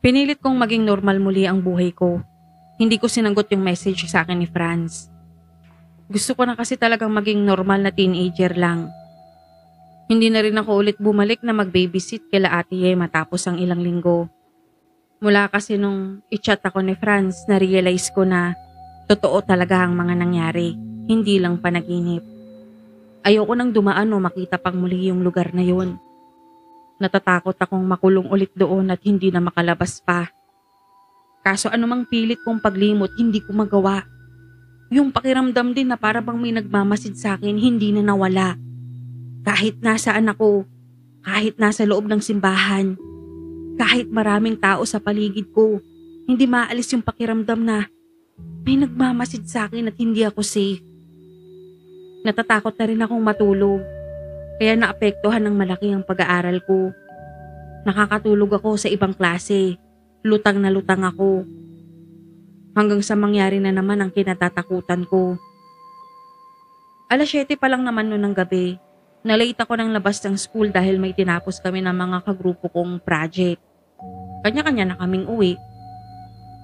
Pinilit kong maging normal muli ang buhay ko. Hindi ko sinagot yung message sa akin ni Franz. Gusto ko na kasi talagang maging normal na teenager lang. Hindi na rin ako ulit bumalik na mag-babysit kila Ate Ye matapos ang ilang linggo. Mula kasi nung i-chat ako ni Franz, na-realize ko na totoo talaga ang mga nangyari, hindi lang panaginip. Ayoko nang dumaan o makita pang muli yung lugar na yun. Natatakot akong makulong ulit doon at hindi na makalabas pa. Kaso anumang pilit kong paglimot, hindi ko magawa. Yung pakiramdam din na para bang may nagmamasid sa akin, hindi na nawala. Kahit nasaan ako, kahit nasa loob ng simbahan, kahit maraming tao sa paligid ko, hindi maalis yung pakiramdam na may nagmamasid sa akin at hindi ako safe. Natatakot na rin akong matulog, kaya naapektuhan ng malaki ang pag-aaral ko. Nakakatulog ako sa ibang klase, lutang na lutang ako. Hanggang sa mangyari na naman ang kinatatakutan ko. 7:00 pa lang naman noon ng gabi. Na-late ako ng labas ng school dahil may tinapos kami ng mga kagrupo kong project. Kanya-kanya na kaming uwi.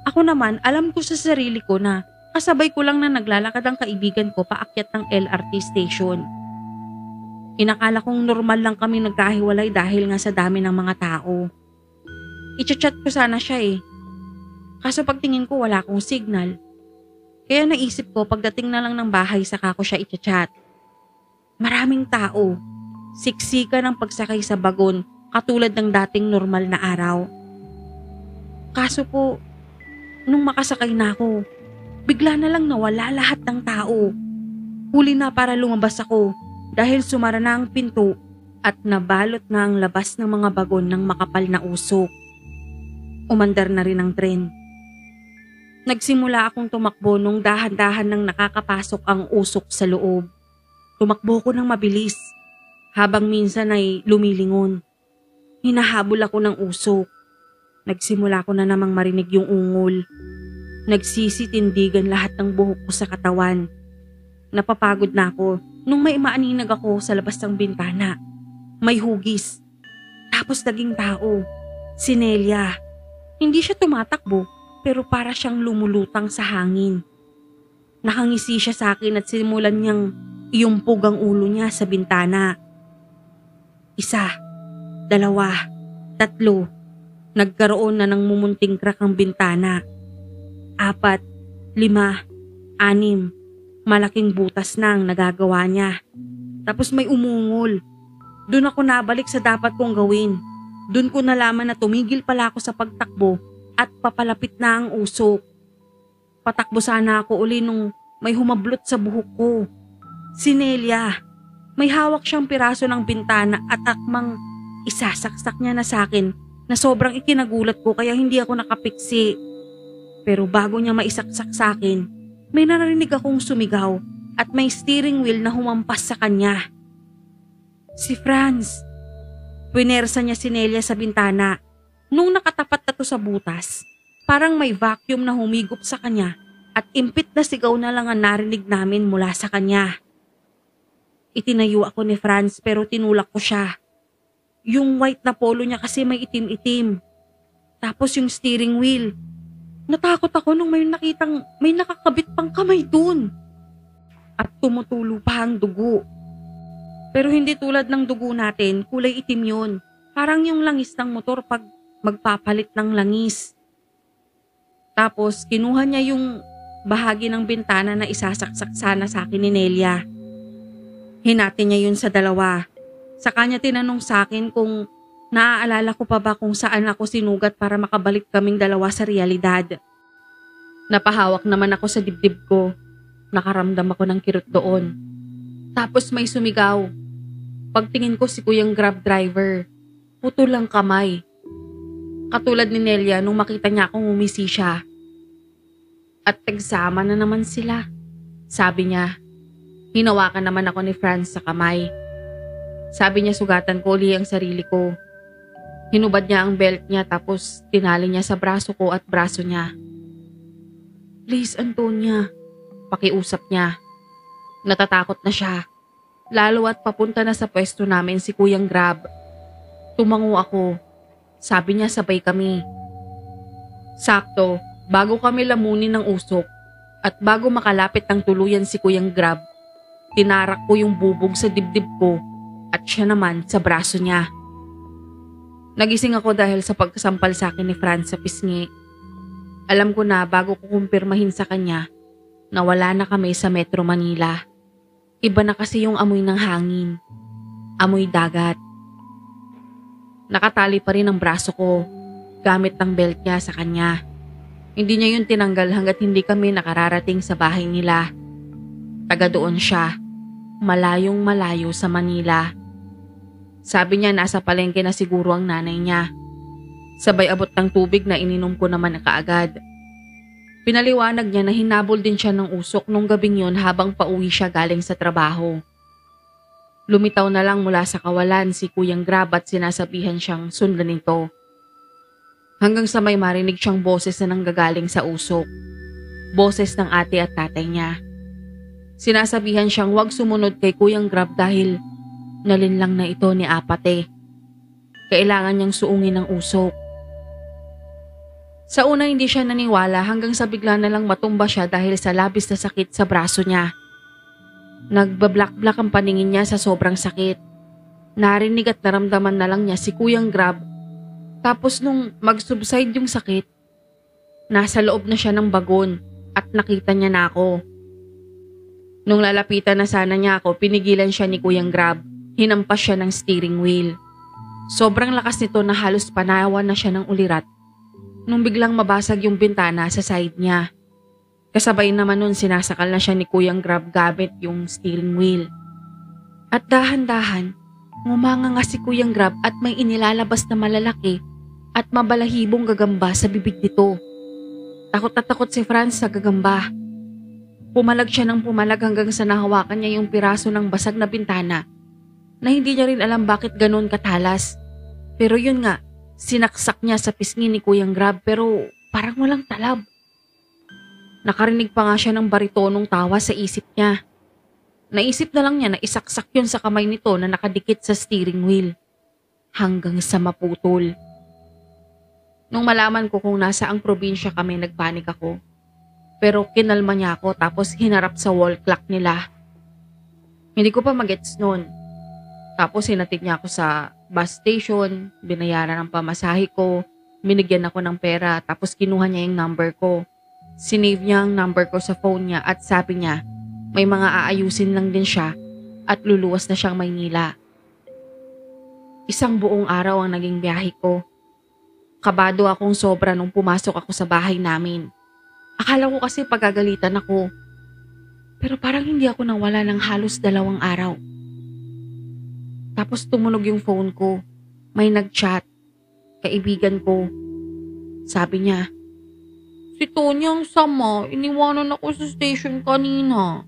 Ako naman, alam ko sa sarili ko na kasabay ko lang na naglalakad ang kaibigan ko paakyat ng LRT station. Inakala kong normal lang kami nagkahiwalay dahil nga sa dami ng mga tao. I-chat ko sana siya eh. Kaso pagtingin ko wala akong signal. Kaya naisip ko pagdating na lang ng bahay saka ko siya i-chat. Maraming tao. Siksika ng pagsakay sa bagon katulad ng dating normal na araw. Kaso po, nung makasakay na ako, bigla na lang nawala lahat ng tao. Huli na para lumabas ako dahil sumara na ang pinto at nabalot na ang labas ng mga bagon ng makapal na usok. Umandar na rin ang tren. Nagsimula akong tumakbo nung dahan-dahan nang nakakapasok ang usok sa loob. Tumakbo ko ng mabilis, habang minsan ay lumilingon. Hinahabol ako ng usok. Nagsimula ko na namang marinig yung ungol. Nagsisitindigan lahat ng buhok ko sa katawan. Napapagod na ako nung may maaninag ako sa labas ng bintana. May hugis. Tapos naging tao. Si Nelia. Hindi siya tumatakbo pero para siyang lumulutang sa hangin. Nakangisi siya sa akin at simulan niyang iumpog ang ulo niya sa bintana. 1, 2, 3. Nagkaroon na ng mumunting crack ang bintana. 4, 5, 6. Malaking butas na ang nagagawa niya. Tapos may umungol. Doon ako nabalik sa dapat kong gawin. Doon ko nalaman na tumigil pala ako sa pagtakbo at papalapit na ang usok. Patakbo sana ako uli nung may humablot sa buhok ko. Si Nelia. May hawak siyang piraso ng bintana at akmang isasaksak niya na sa akin na sobrang ikinagulat ko kaya hindi ako nakapiksi. Pero bago niya maisaksak sa akin, may narinig akong sumigaw at may steering wheel na humampas sa kanya. Si Franz. Pinersa niya si Nelia sa bintana. Nung nakatapat na to sa butas, parang may vacuum na humigop sa kanya at impit na sigaw na lang ang narinig namin mula sa kanya. Itinayo ako ni Franz pero tinulak ko siya. Yung white na polo niya kasi may itim-itim. Tapos yung steering wheel. Natakot ako nung may nakitang may nakakabit pang kamay dun. At tumutulo pa ang dugo. Pero hindi tulad ng dugo natin, kulay itim yun. Parang yung langis ng motor pag magpapalit ng langis. Tapos kinuha niya yung bahagi ng bintana na isasaksak sana sa akin ni Nelia. Hinati niya yun sa 2. Saka niya tinanong sa akin kung naaalala ko pa ba kung saan ako sinugat para makabalik kaming 2 sa realidad. Napahawak naman ako sa dibdib ko. Nakaramdam ako ng kirot doon. Tapos may sumigaw. Pagtingin ko si Kuyang Grab driver. Putol ang kamay. Katulad ni Nelia nung makita niya akong umisi siya. At tagsama na naman sila. Sabi niya. Hinawakan naman ako ni Franz sa kamay. Sabi niya sugatan ko uli ang sarili ko. Hinubad niya ang belt niya tapos tinali niya sa braso ko at braso niya. Please, Antonia. Pakiusap niya. Natatakot na siya. Lalo at papunta na sa pwesto namin si Kuyang Grab. Tumango ako. Sabi niya sabay kami. Sakto, bago kami lamunin ng usok at bago makalapit ng tuluyan si Kuyang Grab, tinarak ko yung bubog sa dibdib ko at siya naman sa braso niya. Nagising ako dahil sa pagkasampal sa akin ni Franz sa pisngi. Alam ko na bago ko kumpirmahin sa kanya na wala na kami sa Metro Manila. Iba na kasi yung amoy ng hangin. Amoy dagat. Nakatali pa rin ang braso ko gamit ng belt niya sa kanya. Hindi niya yun tinanggal hanggat hindi kami nakararating sa bahay nila. Taga doon siya, malayong malayo sa Manila. Sabi niya nasa palengke na siguro ang nanay niya. Sabay abot ng tubig na ininom ko naman na kaagad. Pinaliwanag niya na hinabol din siya ng usok nung gabing yon habang pauwi siya galing sa trabaho. Lumitaw na lang mula sa kawalan si Kuyang Grab at sinasabihan siyang sundan nito. Hanggang sa may marinig siyang boses na nanggagaling sa usok. Boses ng ate at tatay niya. Sinasabihan siyang huwag sumunod kay Kuyang Grab dahil nalinlang na ito ni Apate. Kailangan niyang suungin ng usok. Sa una hindi siya naniwala hanggang sa bigla na lang matumba siya dahil sa labis na sakit sa braso niya. Nagbablak-blak ang paningin niya sa sobrang sakit. Narinig at naramdaman na lang niya si Kuyang Grab. Tapos nung mag-subside yung sakit, nasa loob na siya ng bagon at nakita niya na ako. Nung lalapitan na sana niya ako, pinigilan siya ni Kuyang Grab. Hinampas siya ng steering wheel. Sobrang lakas nito na halos panawan na siya ng ulirat nung biglang mabasag yung bintana sa side niya. Kasabay naman nun sinasakal na siya ni Kuyang Grab gamit yung steering wheel. At dahan-dahan, ngumanga nga si Kuyang Grab at may inilalabas na malalaki at mabalahibong gagamba sa bibig nito. Takot na takot si Franz sa gagamba. Pumalag siya ng pumalag hanggang sa nahawakan niya yung piraso ng basag na bintana na hindi niya rin alam bakit ganun katalas. Pero yun nga, sinaksak niya sa pisngi ni Kuyang Grab pero parang walang talab. Nakarinig pa nga siya ng baritonong tawa sa isip niya. Naisip na lang niya na isaksak yun sa kamay nito na nakadikit sa steering wheel. Hanggang sa maputol. Nung malaman ko kung nasa ang probinsya kami, nagpanik ako. Pero kinalma niya ako tapos hinarap sa wall clock nila. Hindi ko pa magets noon. Tapos hinatid niya ako sa bus station, binayaran ang pamasahe ko, binigyan ako ng pera, tapos kinuha niya yung number ko. Sinave niya ang number ko sa phone niya at sabi niya, may mga aayusin lang din siya at luluwas na siyang Maynila. Isang buong araw ang naging biyahe ko. Kabado akong sobra nung pumasok ako sa bahay namin. Akala ko kasi pagagalitan ako. Pero parang hindi ako nawala ng halos 2 araw. Tapos tumunog yung phone ko. May nag-chat. Kaibigan ko. Sabi niya, si Tony ang sama. Iniwanan ako sa station kanina.